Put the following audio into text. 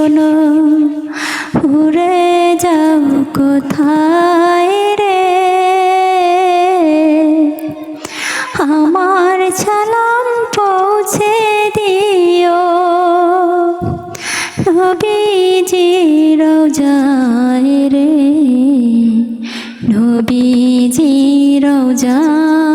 শোনো, উড়ে যাও কোথায় রে, আমার সালাম পৌঁছে দিও নবীজি রওজায় রে, নবীজি রওজায়।